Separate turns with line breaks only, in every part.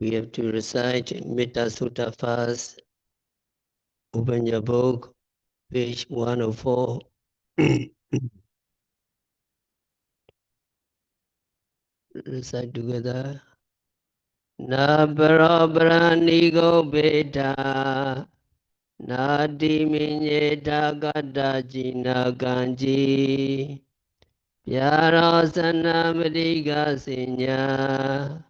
We have to recite Metta Sutta first. Open your book, page 104. Recite together. Na Parabharanigo Beta Nadi Minyeta Gata Jina Ganji Pyarasana Madiga Sinya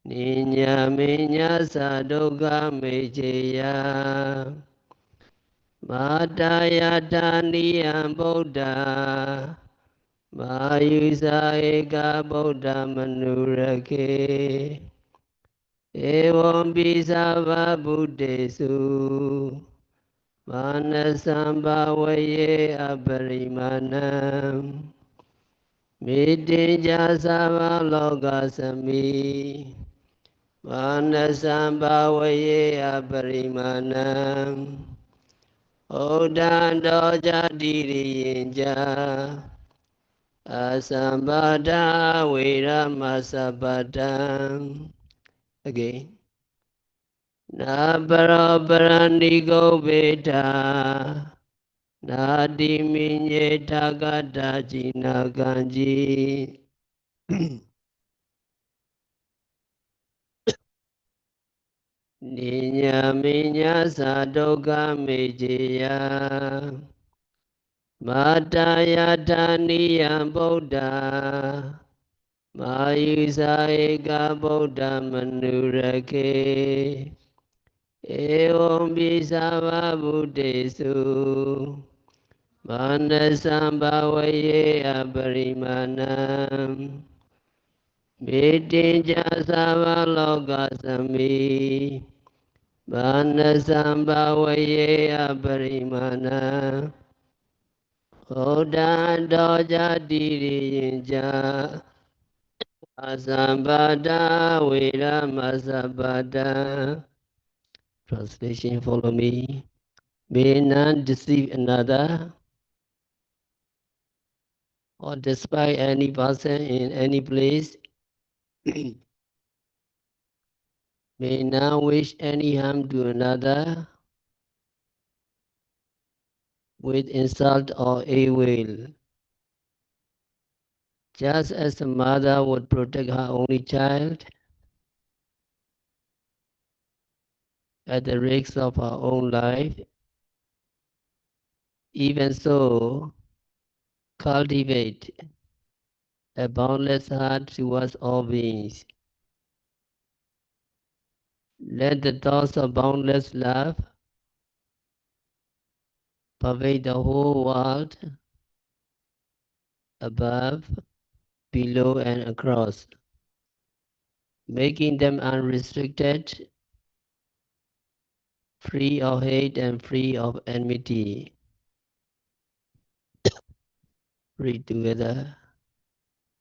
Ninya Minya Sadoga Mejeya Matayata Niyam Buddha Mayusa Eka Buddha Manurake Evam Bisava Buddhesu Manasambhavaye Aparimanam Midija Sava Logasami Manasambhavaye Aparimanam Odando Jadiriyinja Asambhada Viramasabhadam. Again. Na Parabharandigo Beta Nadi Minye Tagada Jina Ganji Ninya Minya Sadoga Mejeya Matayata Niyam Buddha Mayusa Eka Buddha Manurake Evam Bisava Buddhesu Manasambhavaye Aparimanam Vidinja Savalogasami Manasambhavaye Aparimanam Odandoja Diriyinja Asambhada Viramasabhada. Translation, follow me. May none deceive another or despise any person in any place. May none wish any harm to another with insult or ill will. Just as a mother would protect her only child at the risk of her own life, even so cultivate a boundless heart towards all beings. Let the thoughts of boundless love pervade the whole world, above, below, and across, making them unrestricted, free of hate and free of enmity. Read together.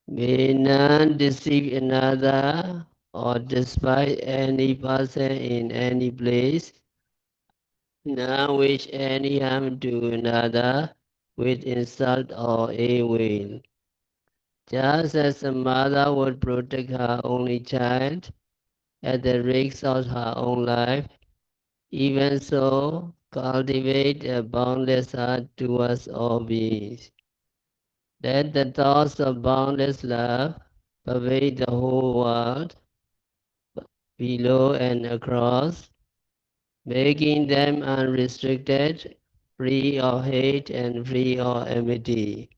May none deceive another or despise any person in any place, nor wish any harm to another with insult or ill will. Just as a mother would protect her only child at the risk of her own life, even so cultivate a boundless heart towards all beings. Let the thoughts of boundless love pervade the whole world, below and across, making them unrestricted, free of hate and free of enmity.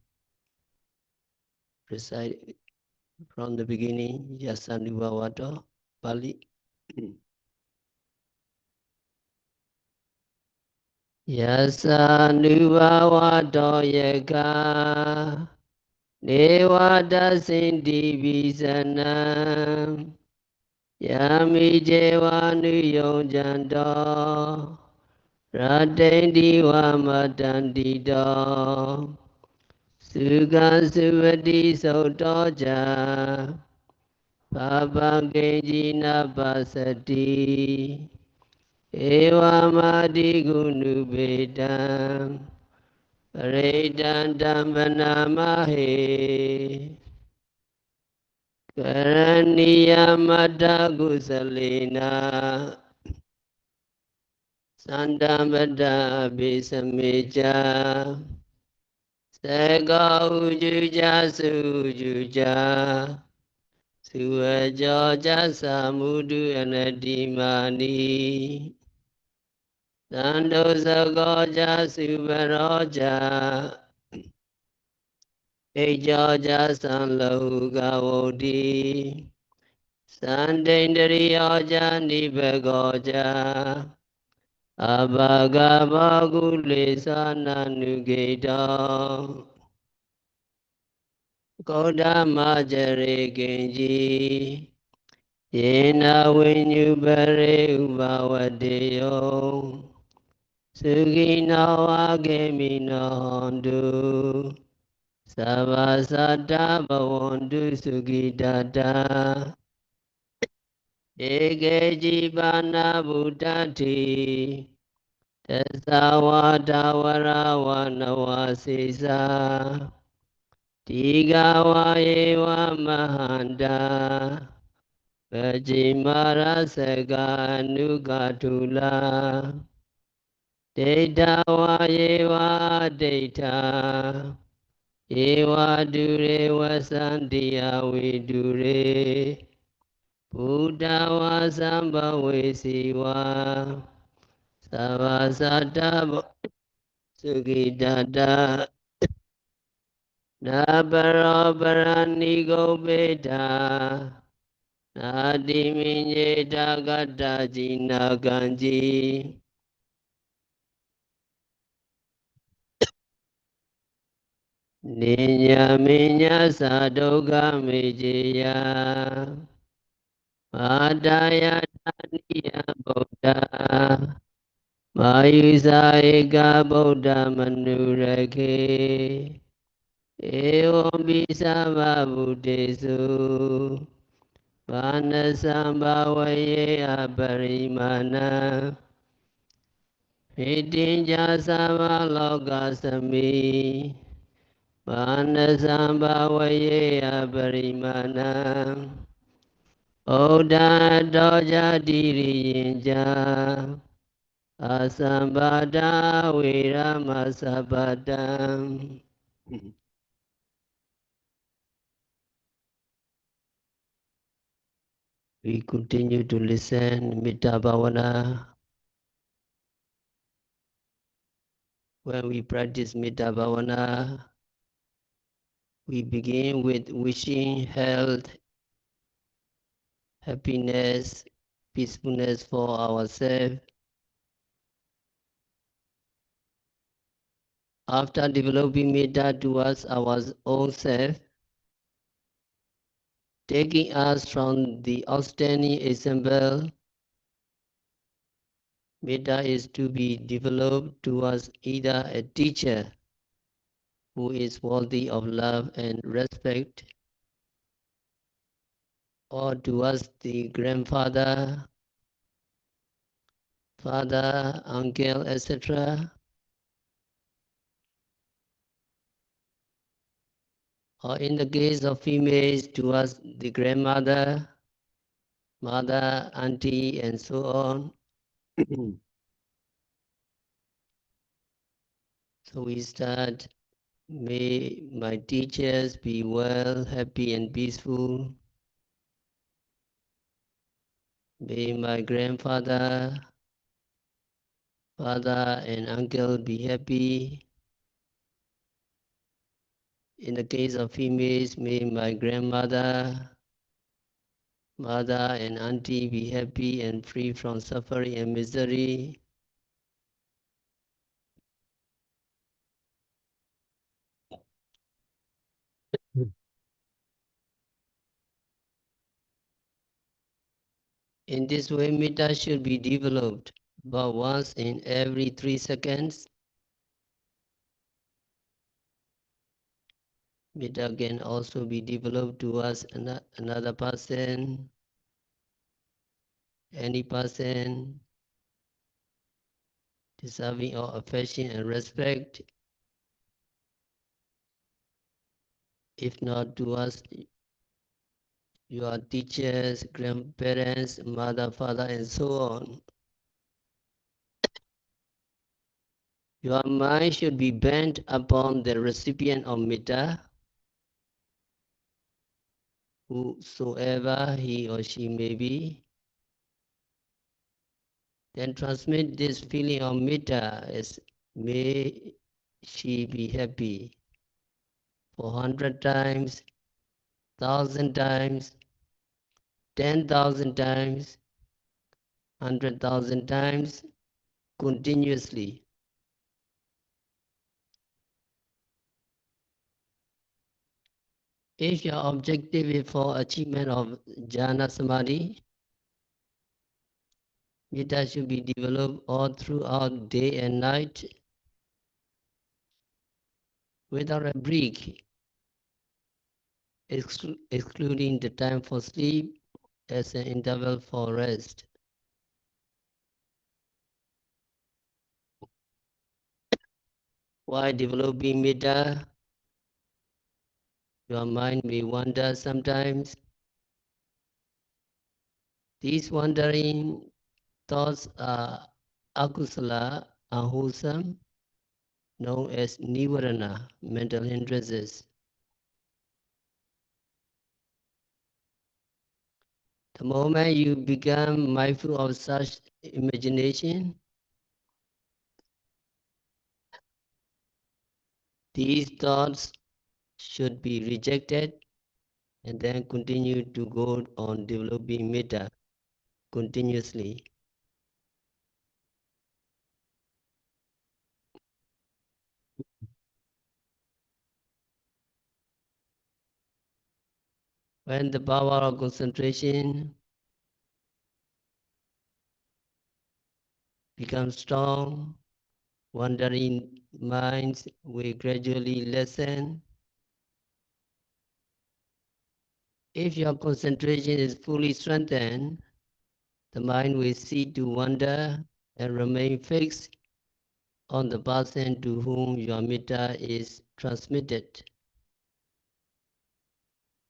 Recite from the beginning, Yasanubhavato, Pali. Yasanubhavato Yeka Nevada Sindhi Visanam Yami Jevanu Yonjando Ratendi Wamatandido Suga Suvati Sotoja Papa Genjina Pasati Ewa Madi Gunu Bedam Paredan Dambanamahe. Karaniya Mata Kusalena Sandamada Bisameja Sega Ujuja Sujuja Suwaja Samudu Anadimani Sando Sagoja Subaroja Ejoja Sanlohugavodi Sandendriyaja Nibagoja Abhagavagule Sananugeda Kodamajare Genji Yena Vinyubare Ubavadeyo Sugina Gemina Hondu Savasata Bhavantu Sugidata Ege Jivana Bhutati Tasawata Vanavasisa Tigawayewa Mahanda Vajimara Sega Nugatula Dedawayewa Deta Ewa Dure Wasandia Vidure Buddha Wasamba Wesiwa Savasata Sugidada Nabarabharanigo Beta Nadiminye Dagadaji Naganji Ninya Minya Sadoga Mejeya Madaya Daniya Bodha Mayusa Ega Bodha Manurake Eom Bisama Buddhesu Vanasambhavaye Aparimana Hitinja Samalogasami Vanasambhavaye Aparimana Oda Doja Diriyinja Asambhada Viramasabhadam. We continue to listen Metta Bhavana. When we practice Metta Bhavana, we begin with wishing health, happiness, peacefulness for ourselves. After developing Metta towards our own self, taking us from the outstanding example, Metta is to be developed towards either a teacher who is worthy of love and respect, or towards the grandfather, father, uncle, etc., or in the case of females, towards the grandmother, mother, auntie, and so on. So we start, may my teachers be well, happy, and peaceful. May my grandfather, father, and uncle be happy. In the case of females, may my grandmother, mother, and auntie be happy and free from suffering and misery. In this way, Metta should be developed about once in every 3 seconds. Metta can also be developed towards another person, any person deserving of affection and respect, if not towards your teachers, grandparents, mother, father, and so on. Your mind should be bent upon the recipient of Metta, whosoever he or she may be. Then transmit this feeling of Metta as may she be happy for 100 times, 1,000 times, 10,000 times, 100,000 times, continuously. If your objective is for achievement of jhana samadhi, metta should be developed all throughout day and night without a break, excluding the time for sleep as an interval for rest. While developing metta, your mind may wander sometimes. These wandering thoughts are akusala, unwholesome, known as nivarana, mental hindrances. The moment you become mindful of such imagination, these thoughts should be rejected and then continue to go on developing metta continuously. When the power of concentration becomes strong, wandering minds will gradually lessen. If your concentration is fully strengthened, the mind will cease to wander and remain fixed on the person to whom your metta is transmitted.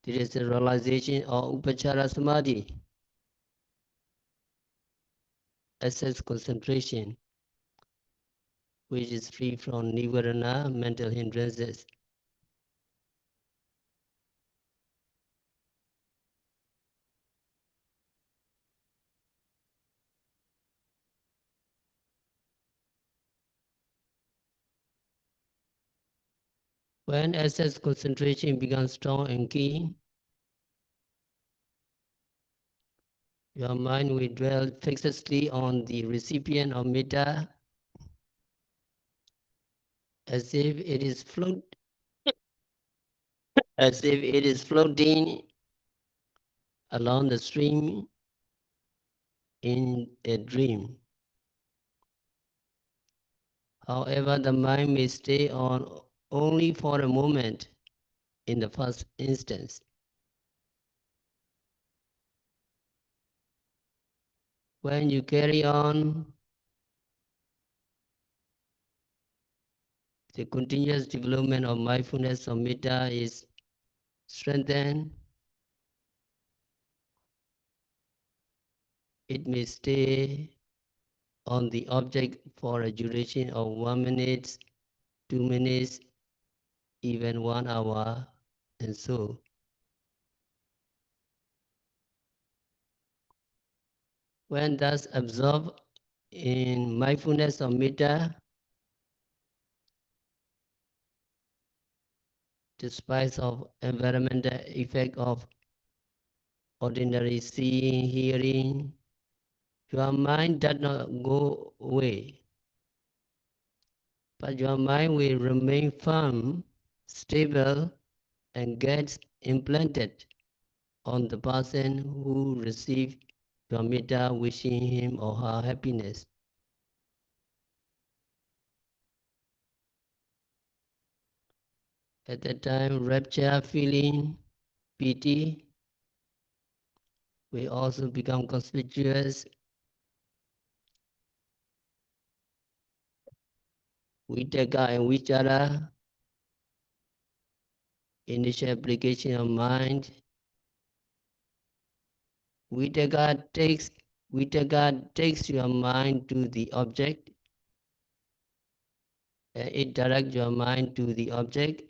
There is a realization of upachara samadhi, access concentration, which is free from nivarana, mental hindrances. When access concentration becomes strong and keen, your mind will dwell fixedly on the recipient of metta as if it is floating along the stream in a dream. However, the mind may stay on only for a moment in the first instance. When you carry on, the continuous development of mindfulness of metta is strengthened. It may stay on the object for a duration of 1 minute, 2 minutes, even 1 hour, and so. When thus absorbed in mindfulness of metta, despite of environmental effect of ordinary seeing, hearing, your mind does not go away, but your mind will remain firm, stable, and gets implanted on the person who received your metta, wishing him or her happiness. At that time, rapture, feeling, pity will also become conspicuous. Vitaka and vichara, initial application of mind, Vitaka takes your mind to the object. It directs your mind to the object.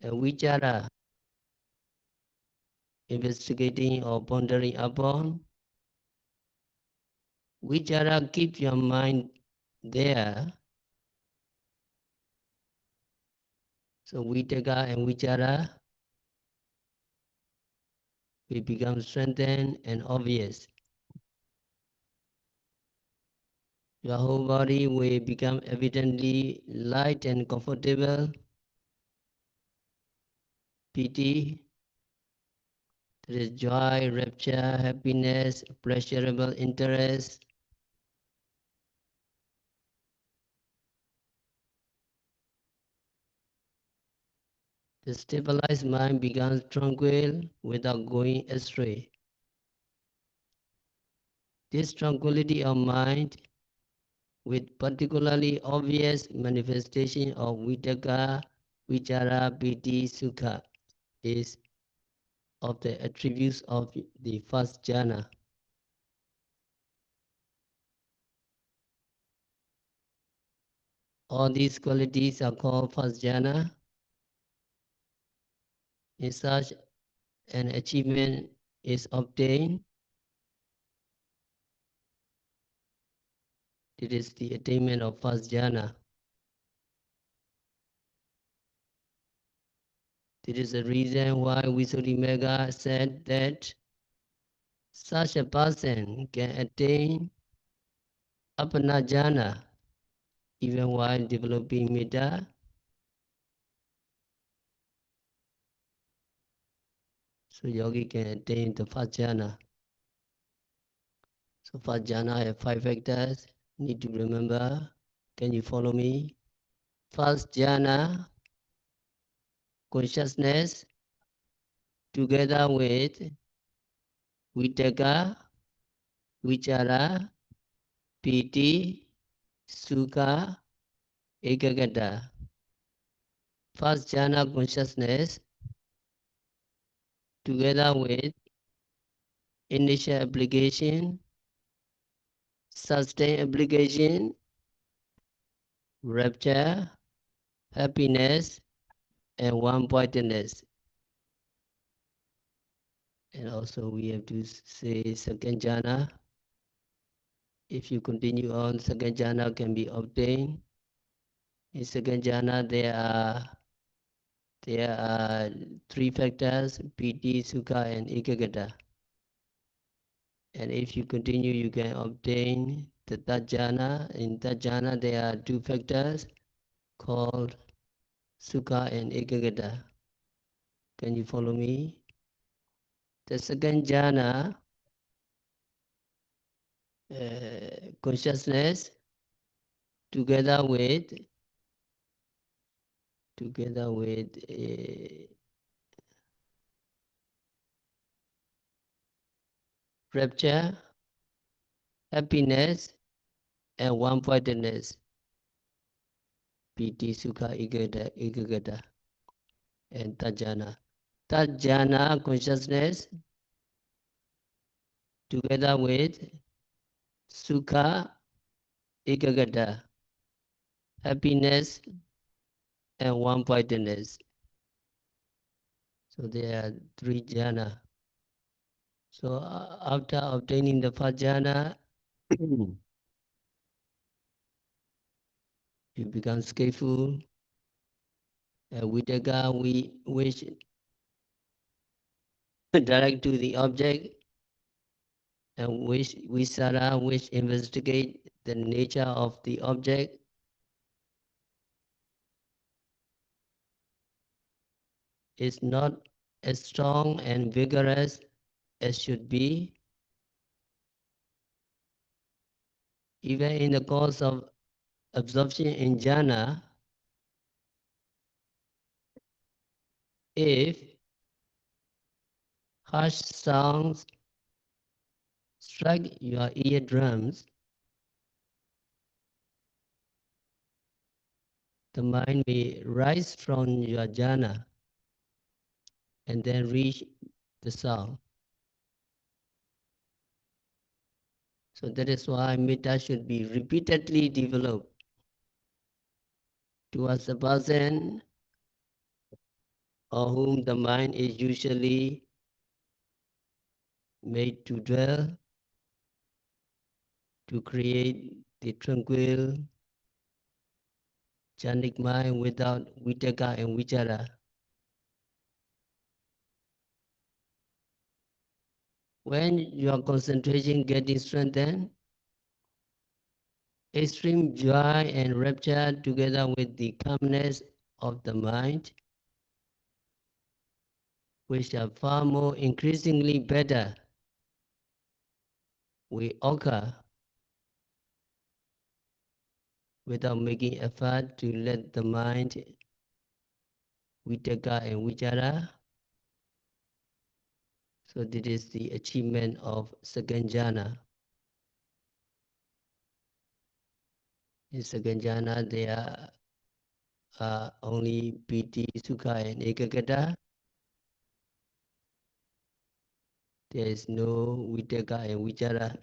Vichara, investigating or pondering upon. Vichara keeps your mind there. So Vitaka and Vichara will become strengthened and obvious. Your whole body will become evidently light and comfortable. Piti, there is joy, rapture, happiness, pleasurable interest. The stabilized mind becomes tranquil without going astray. This tranquility of mind, with particularly obvious manifestation of vitaka, vichara, piti, sukha, is of the attributes of the first jhana. All these qualities are called first jhana. In such an achievement is obtained, it is the attainment of first jhana. This is the reason why Visuddhimagga said that such a person can attain appana jhana even while developing metta. So yogi can attain the first jhana. So first jhana have 5 factors. Need to remember. Can you follow me? First jhana, consciousness, together with vitaka, vichara, piti, sukha, ekagata. First jhana consciousness, together with initial application, sustained application, rapture, happiness, and one-pointedness. And also we have to say second jhana. If you continue on, second jhana can be obtained. In second jhana, there are 3 factors: piti, sukha, and ekagata. And if you continue, you can obtain the third jhana. In third jhana, there are 2 factors called sukha and ekagata. Can you follow me? The second jhana, consciousness, together with rapture, happiness, and one-pointedness. Piti, sukha, ekagata, and tajana. Tajana, consciousness, together with sukha, ekagata, happiness, and one-pointedness. So there are 3 jhana. So after obtaining the first jhana, you become skillful. Vitaka, we wish direct to the object, and which Visara, which investigate the nature of the object. Is not as strong and vigorous as should be. Even in the course of absorption in jhana, if harsh sounds strike your eardrums, the mind may rise from your jhana and then reach the sound. So that is why metta should be repeatedly developed towards the person on whom the mind is usually made to dwell, to create the tranquil, jhanic mind without vitaka and vichara. When your concentration getting strengthened, extreme joy and rapture together with the calmness of the mind, which are far more increasingly better, will occur without making effort to let the mind, vitaka and vichara. So this is the achievement of second jhana. In second jhana, there are only piti, sukha and ekagata. There is no vitaka and vichara.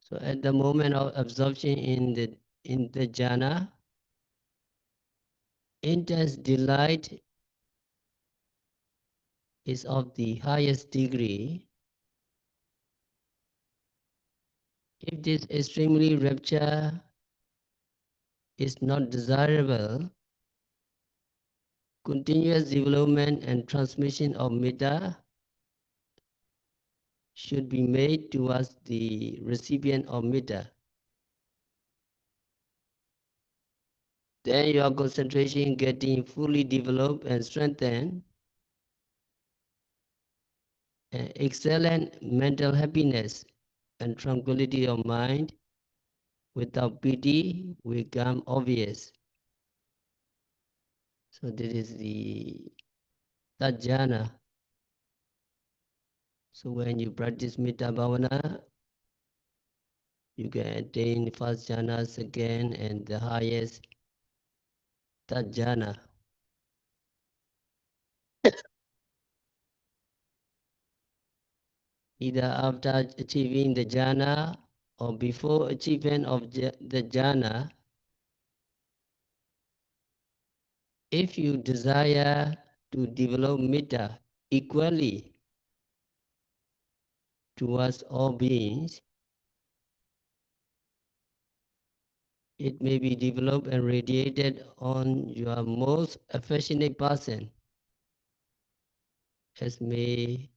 So at the moment of absorption in the jhana, intense delight is of the highest degree. If this extremely rapture is not desirable, continuous development and transmission of metta should be made towards the recipient of metta. Then your concentration getting fully developed and strengthened, and excellent mental happiness and tranquility of mind without pity will become obvious. So this is the third jhana. So when you practice metta bhavana, you can attain first jhana, second, and the highest third jhana. Either after achieving the jhana or before achievement of the jhana, if you desire to develop metta equally towards all beings, it may be developed and radiated on your most affectionate person, as may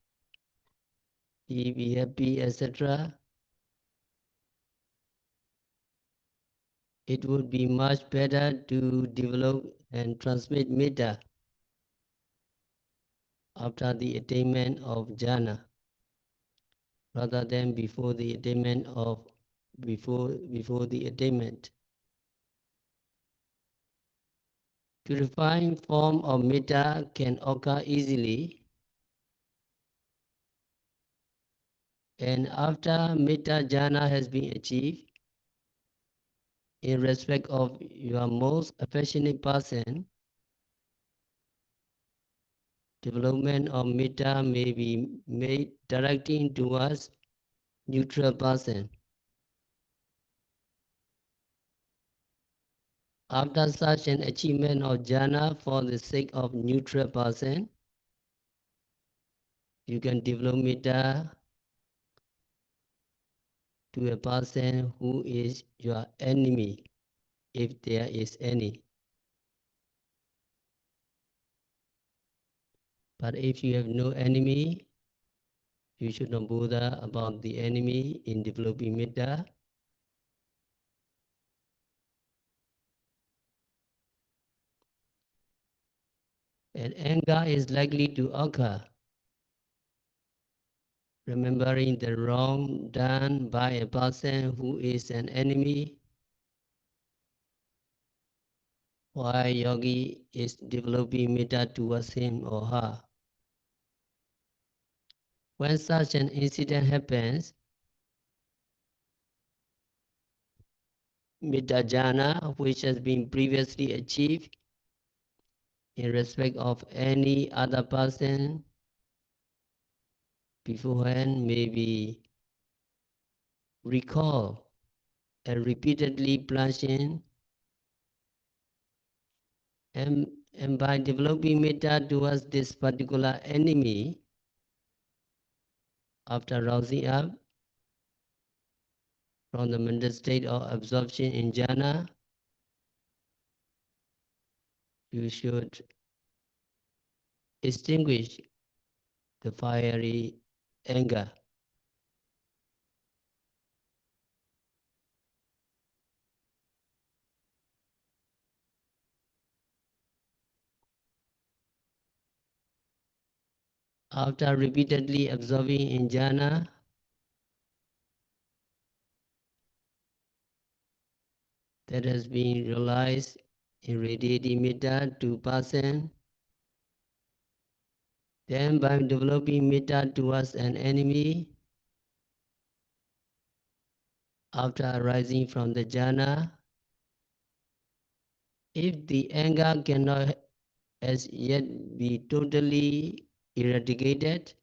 he be happy, etc. It would be much better to develop and transmit metta after the attainment of jhana, rather than before the attainment of before the attainment. Purifying form of metta can occur easily, and after metta jhana has been achieved, in respect of your most affectionate person, development of metta may be made directing towards neutral person. After such an achievement of jhana for the sake of neutral person, you can develop metta to a person who is your enemy, if there is any. But if you have no enemy, you should not bother about the enemy in developing metta. And anger is likely to occur, remembering the wrong done by a person who is an enemy, while yogi is developing metta towards him or her. When such an incident happens, metta jhana, which has been previously achieved, in respect of any other person beforehand may be recalled and repeatedly plunged in, and by developing metta towards this particular enemy, after rousing up from the mental state of absorption in jhana, you should extinguish the fiery anger. After repeatedly absorbing in jhana, that has been realized in radiating metta to person, then by developing metta towards an enemy, after arising from the jhana, if the anger cannot as yet be totally eradicated,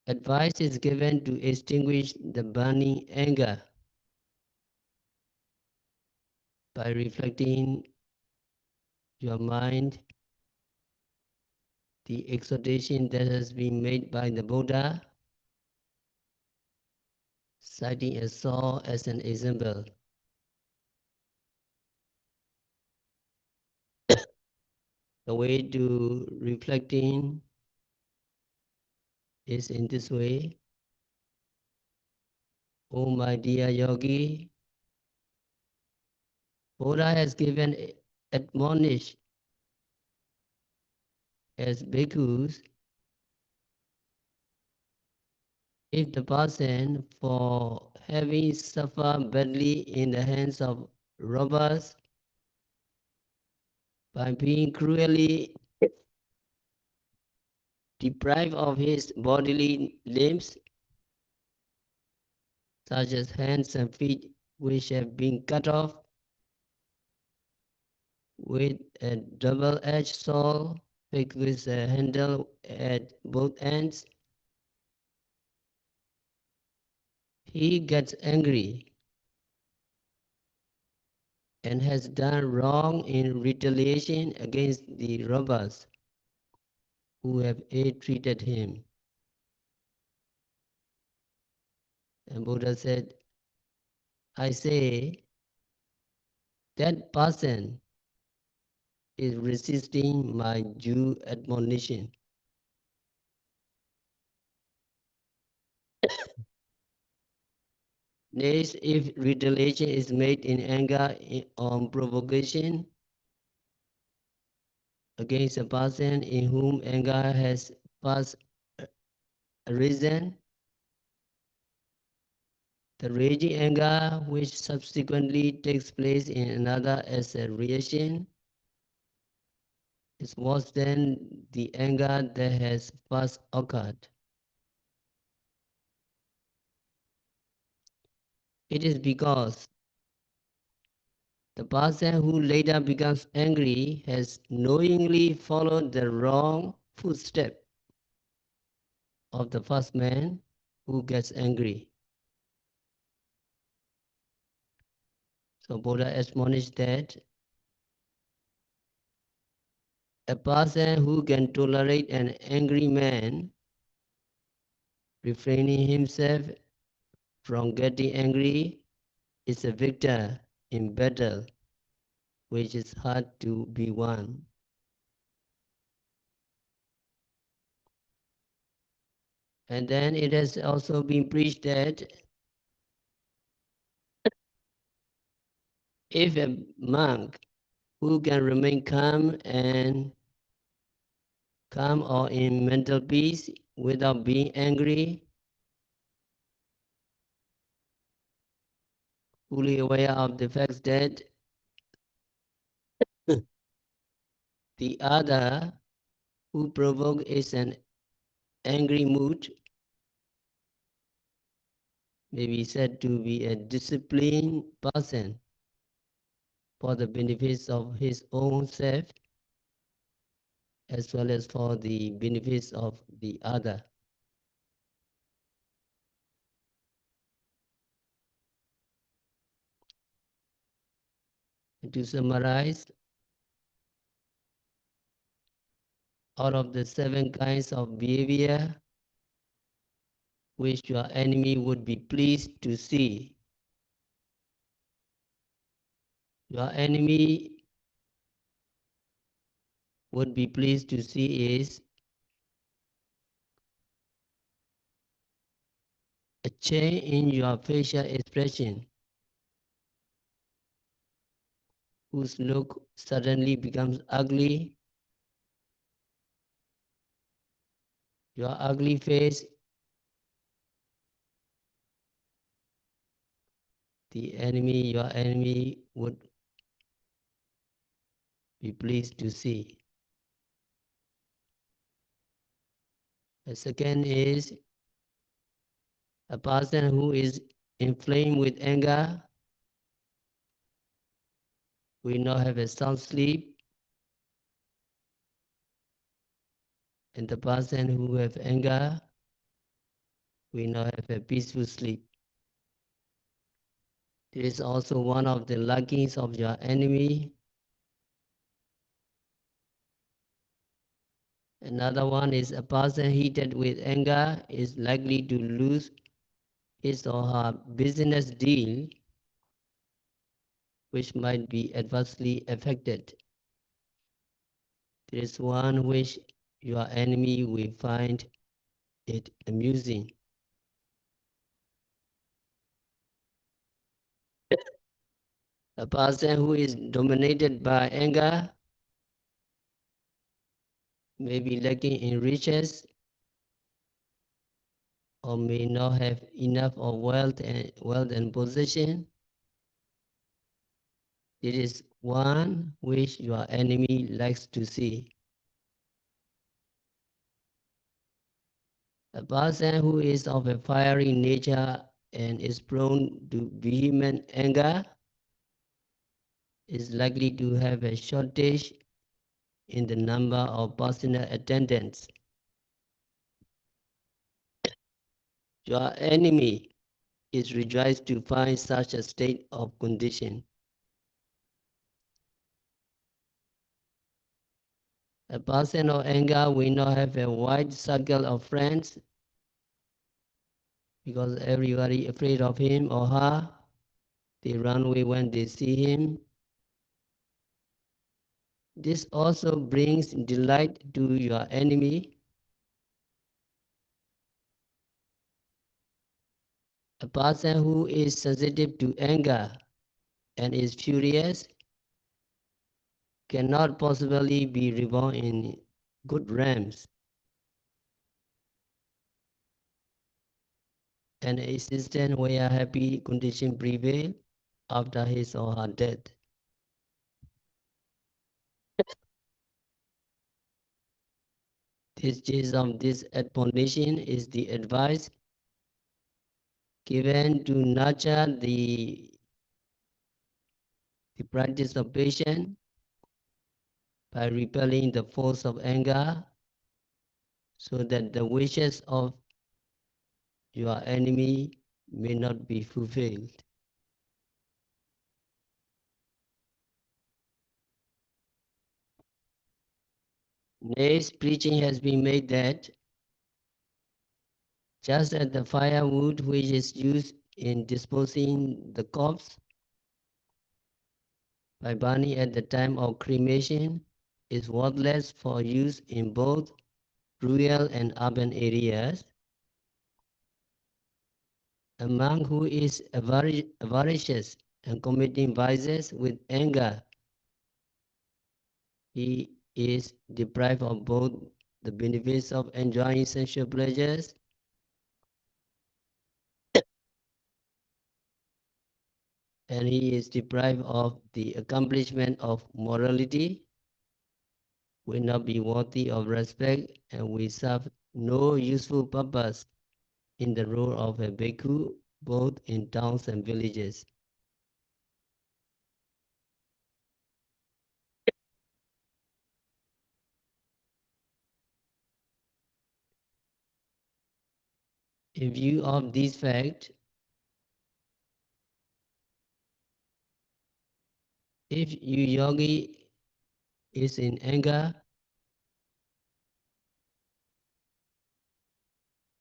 advice is given to extinguish the burning anger by reflecting your mind the exhortation that has been made by the Buddha, citing a saw as an example. The way to reflecting is in this way. Oh my dear yogi, Buddha has given admonish as bhikkhus, if the person for having suffered badly in the hands of robbers by being cruelly deprived of his bodily limbs, such as hands and feet which have been cut off with a double-edged sword fixed with a handle at both ends, he gets angry and has done wrong in retaliation against the robbers who have ill-treated him. And Buddha said, I say, that person is resisting my due admonition. Next, if retaliation is made in anger on provocation against a person in whom anger has first arisen, the raging anger which subsequently takes place in another as a reaction is worse than the anger that has first occurred. It is because the person who later becomes angry has knowingly followed the wrong footstep of the first man who gets angry. So Buddha admonished that a person who can tolerate an angry man, refraining himself from getting angry, is a victor in battle, which is hard to be won. And then it has also been preached that if a monk who can remain calm or in mental peace without being angry, fully aware of the fact that the other who provoked is an angry mood, may be said to be a disciplined person, for the benefits of his own self as well as for the benefits of the other. And to summarize, out of the 7 kinds of behavior which your enemy would be pleased to see, your enemy would be pleased to see is a change in your facial expression, whose look suddenly becomes ugly. Your ugly face, your enemy would be pleased to see. The second is a person who is inflamed with anger will not have a sound sleep, and the person who have anger will not have a peaceful sleep. It is also one of the luckings of your enemy. Another one is a person heated with anger is likely to lose his or her business deal, which might be adversely affected. There is one which your enemy will find it amusing. A person who is dominated by anger may be lacking in riches or may not have enough of wealth and possession. It is one which your enemy likes to see. A person who is of a fiery nature and is prone to vehement anger is likely to have a shortage in the number of personal attendants. Your enemy is rejoiced to find such a state of condition. A person of anger will not have a wide circle of friends because everybody afraid of him or her. They run away when they see him. This also brings delight to your enemy. A person who is sensitive to anger and is furious cannot possibly be reborn in good realms. An existence where happy condition prevail after his or her death. This gist of this admonition is the advice given to nurture the practice of patience by repelling the force of anger so that the wishes of your enemy may not be fulfilled. Next, preaching has been made that just as the firewood which is used in disposing the corpse by burning at the time of cremation is worthless for use in both rural and urban areas, a monk who is avaricious and committing vices with anger, he is deprived of both the benefits of enjoying sensual pleasures and he is deprived of the accomplishment of morality, will not be worthy of respect and will serve no useful purpose in the role of a bhikkhu, both in towns and villages. In view of this fact, if you yogi is in anger,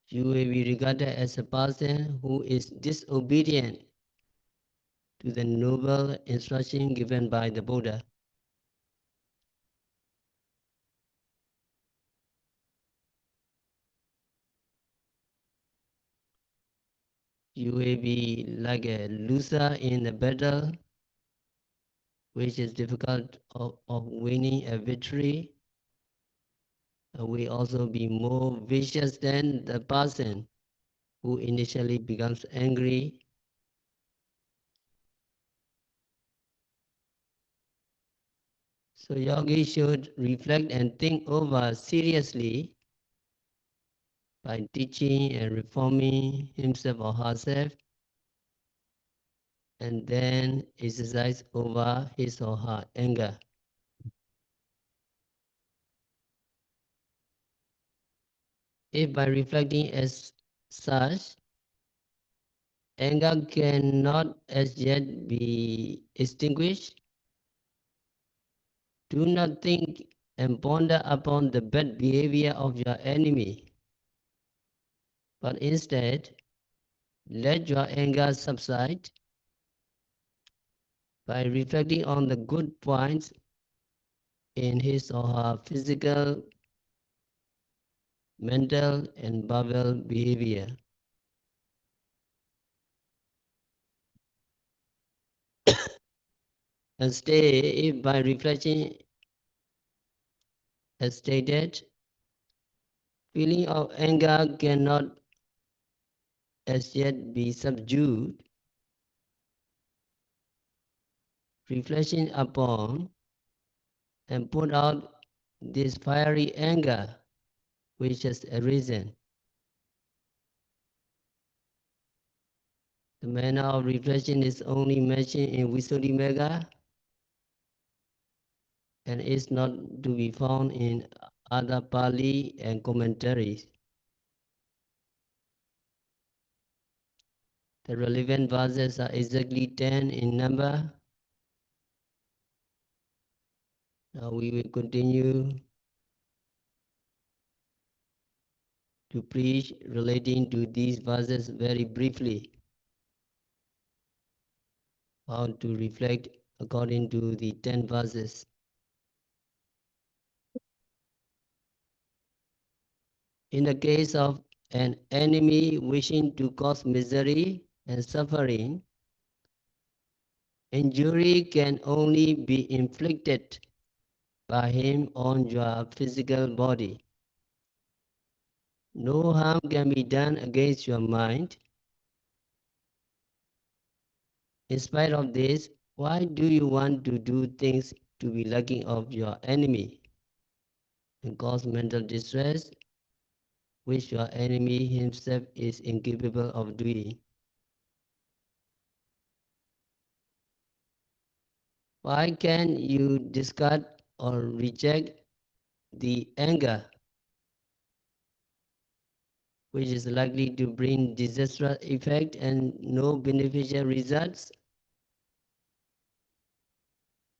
you will be regarded as a person who is disobedient to the noble instruction given by the Buddha. You will be like a loser in a battle, which is difficult of winning a victory. Will also be more vicious than the person who initially becomes angry. So yogi should reflect and think over seriously by teaching and reforming himself or herself, and then exercise over his or her anger. If by reflecting as such, anger cannot as yet be extinguished, do not think and ponder upon the bad behavior of your enemy, but instead let your anger subside by reflecting on the good points in his or her physical, mental, and verbal behavior. And stay, if by reflection as stated, feeling of anger cannot as yet be subdued, reflection upon and put out this fiery anger which has arisen. The manner of reflection is only mentioned in Visuddhimagga and is not to be found in other Pali and commentaries. The relevant verses are exactly 10 in number. Now we will continue to preach relating to these verses very briefly, how to reflect according to the 10 verses. In the case of an enemy wishing to cause misery and suffering, injury can only be inflicted by him on your physical body. No harm can be done against your mind. In spite of this, why do you want to do things to be liking of your enemy and cause mental distress, which your enemy himself is incapable of doing? Why can you discard or reject the anger, which is likely to bring disastrous effect and no beneficial results,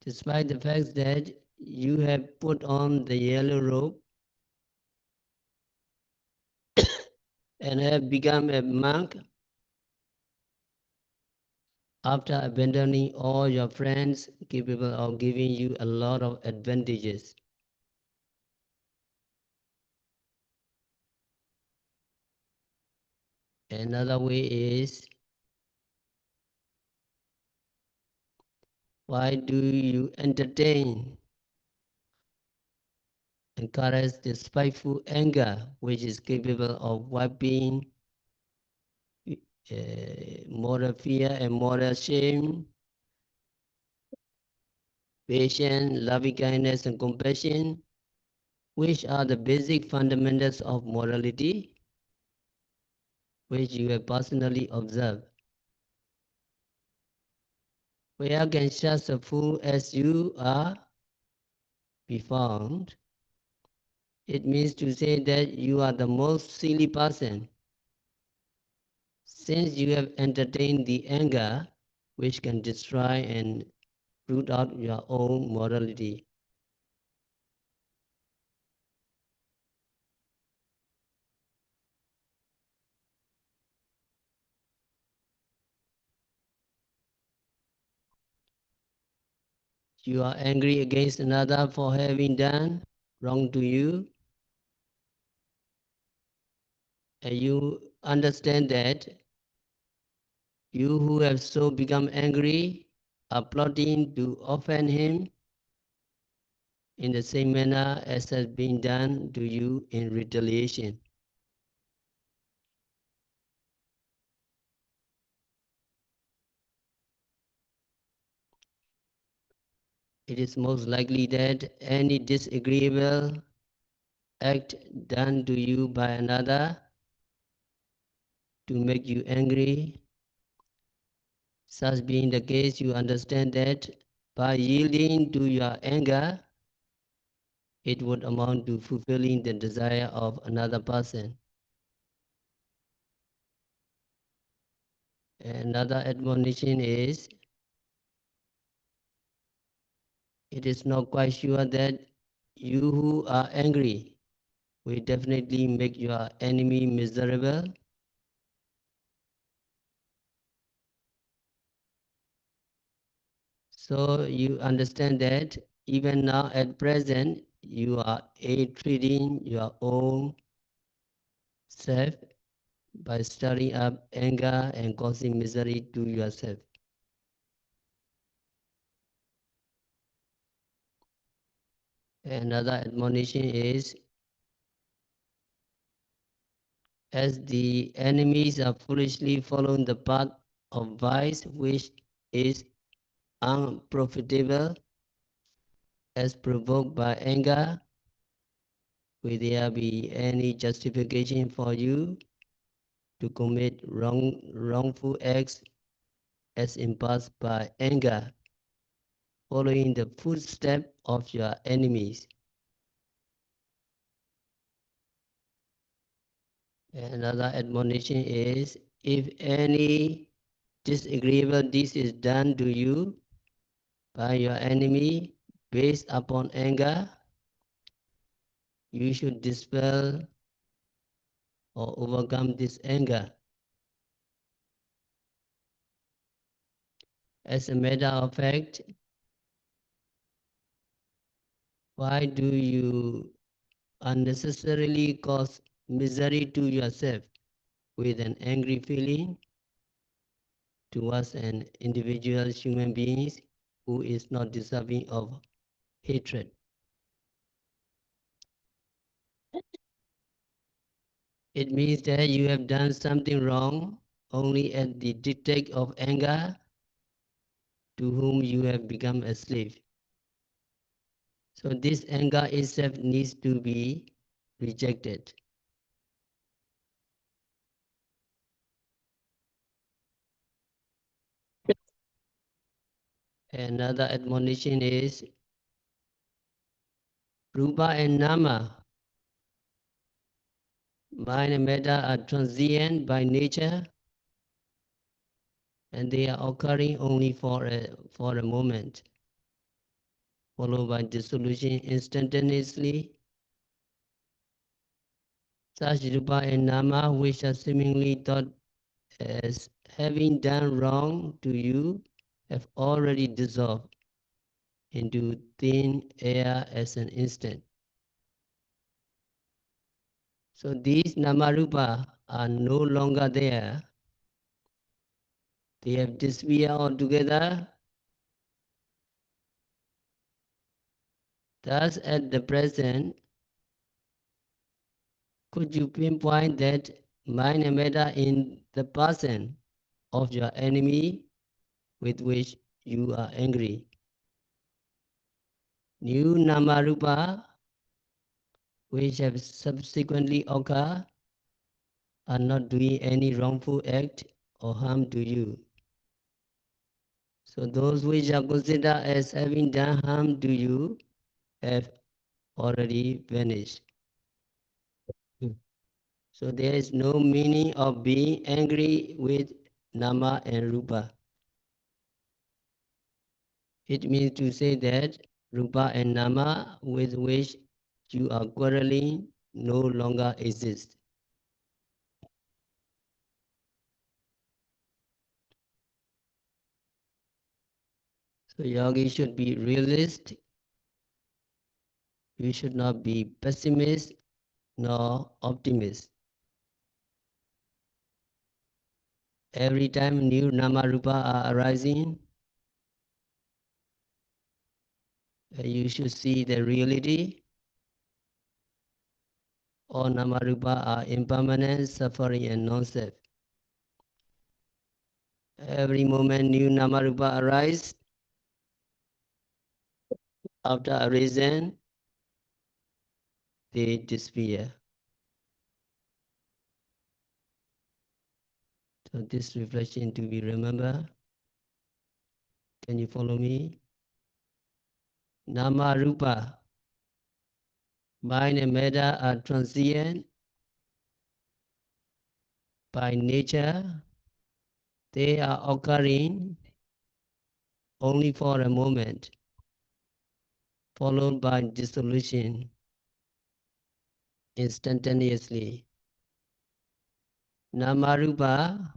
despite the fact that you have put on the yellow robe and have become a monk after abandoning all your friends capable of giving you a lot of advantages? Another way is, why do you encourage the spiteful anger which is capable of wiping moral fear and moral shame, patience, loving kindness, and compassion, which are the basic fundamentals of morality, which you have personally observed? Where can such a fool as you are be found? It means to say that you are the most silly person Since you have entertained the anger which can destroy and root out your own morality, you are angry against another for having done wrong to you, and you understand that you who have so become angry are plotting to offend him in the same manner as has been done to you in retaliation. It is most likely that any disagreeable act done to you by another to make you angry, such being the case, you understand that by yielding to your anger, it would amount to fulfilling the desire of another person. Another admonition is, it is not quite sure that you who are angry will definitely make your enemy miserable. So you understand that even now at present, you are treating your own self by stirring up anger and causing misery to yourself. Another admonition is, as the enemies are foolishly following the path of vice, which is unprofitable, as provoked by anger, will there be any justification for you to commit wrongful acts as impulsed by anger, following the footsteps of your enemies? Another admonition is, if any disagreeable deed is done to you by your enemy based upon anger, you should dispel or overcome this anger. As a matter of fact, why do you unnecessarily cause misery to yourself with an angry feeling towards an individual human being who is not deserving of hatred? It means that you have done something wrong only at the dictate of anger to whom you have become a slave. So this anger itself needs to be rejected. Another admonition is, Rupa and Nama, mind and Metta, are transient by nature, and they are occurring only for a moment, followed by dissolution instantaneously. Such Rupa and Nama, which are seemingly thought as having done wrong to you, have already dissolved into thin air as an instant. So these Namarupa are no longer there. They have disappeared altogether. Thus, at the present, could you pinpoint that mind and matter in the person of your enemy with which you are angry? New Namarupa, which have subsequently occurred, are not doing any wrongful act or harm to you. So those which are considered as having done harm to you have already vanished. So there is no meaning of being angry with nama and rupa. It means to say that rupa and nama with which you are quarreling no longer exist. So yogi should be realist. You should not be pessimist nor optimist. Every time new nama rupa are arising, you should see the reality. All nama rupa are impermanent, suffering and non-self. Every moment new nama rupa arise, after arisen, they disappear. So this reflection to be remembered. Can you follow me? Nama rupa, mind and metta are transient by nature. They are occurring only for a moment, followed by dissolution instantaneously. Namarupa,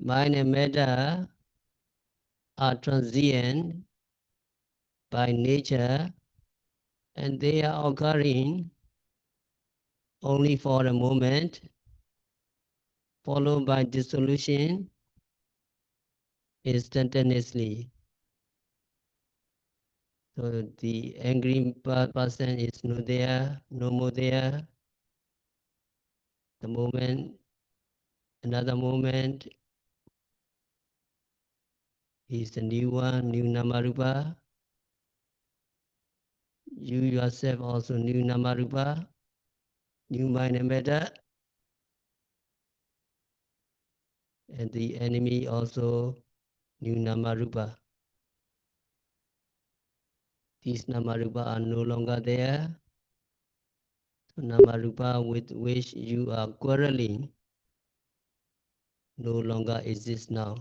mind and metta are transient by nature, and they are occurring only for a moment, followed by dissolution instantaneously. So the angry person is no there, no more there. The moment, another moment, is the new one, new Namarupa. You yourself also new Namarupa, new mind and metta, and the enemy also new Namarupa. These Namarupa are no longer there. So Namarupa with which you are quarreling no longer exists now.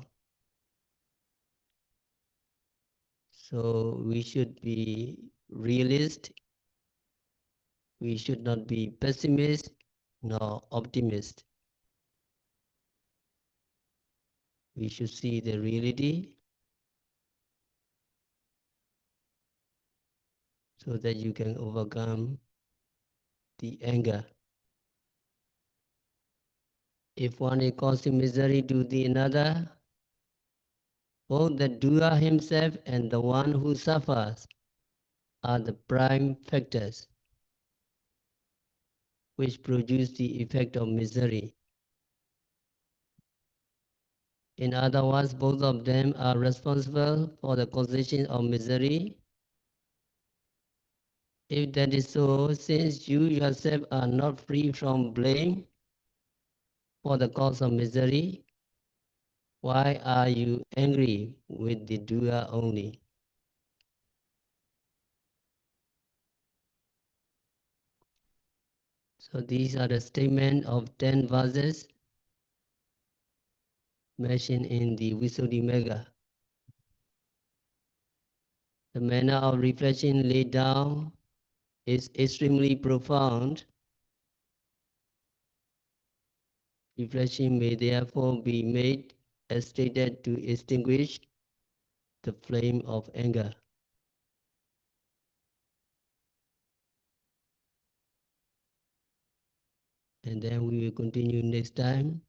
So we should be realist. We should not be pessimist nor optimist. We should see the reality so that you can overcome the anger. If one is causing misery to the another, both the doer himself and the one who suffers are the prime factors which produce the effect of misery. In other words, both of them are responsible for the causation of misery. If that is so, since you yourself are not free from blame for the cause of misery, why are you angry with the doer only? So these are the statements of 10 verses mentioned in the Visuddhimagga. The manner of reflection laid down is extremely profound. Reflection may therefore be made as stated to extinguish the flame of anger. And then we will continue next time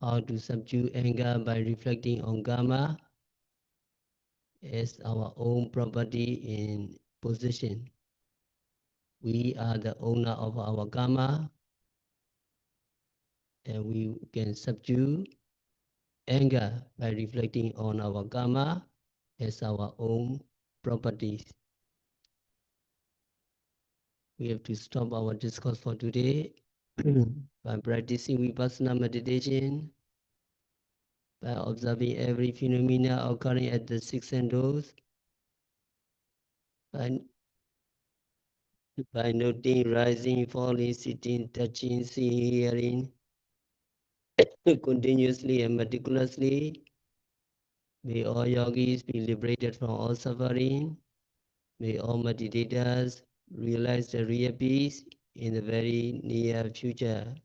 how to subdue anger by reflecting on karma as our own property in possession. We are the owner of our karma, and we can subdue anger by reflecting on our karma as our own properties. We have to stop our discourse for today by practicing vipassana meditation, by observing every phenomena occurring at the six senses, by By noting, rising, falling, sitting, touching, seeing, hearing, continuously and meticulously, may all yogis be liberated from all suffering. May all meditators realize the real peace in the very near future.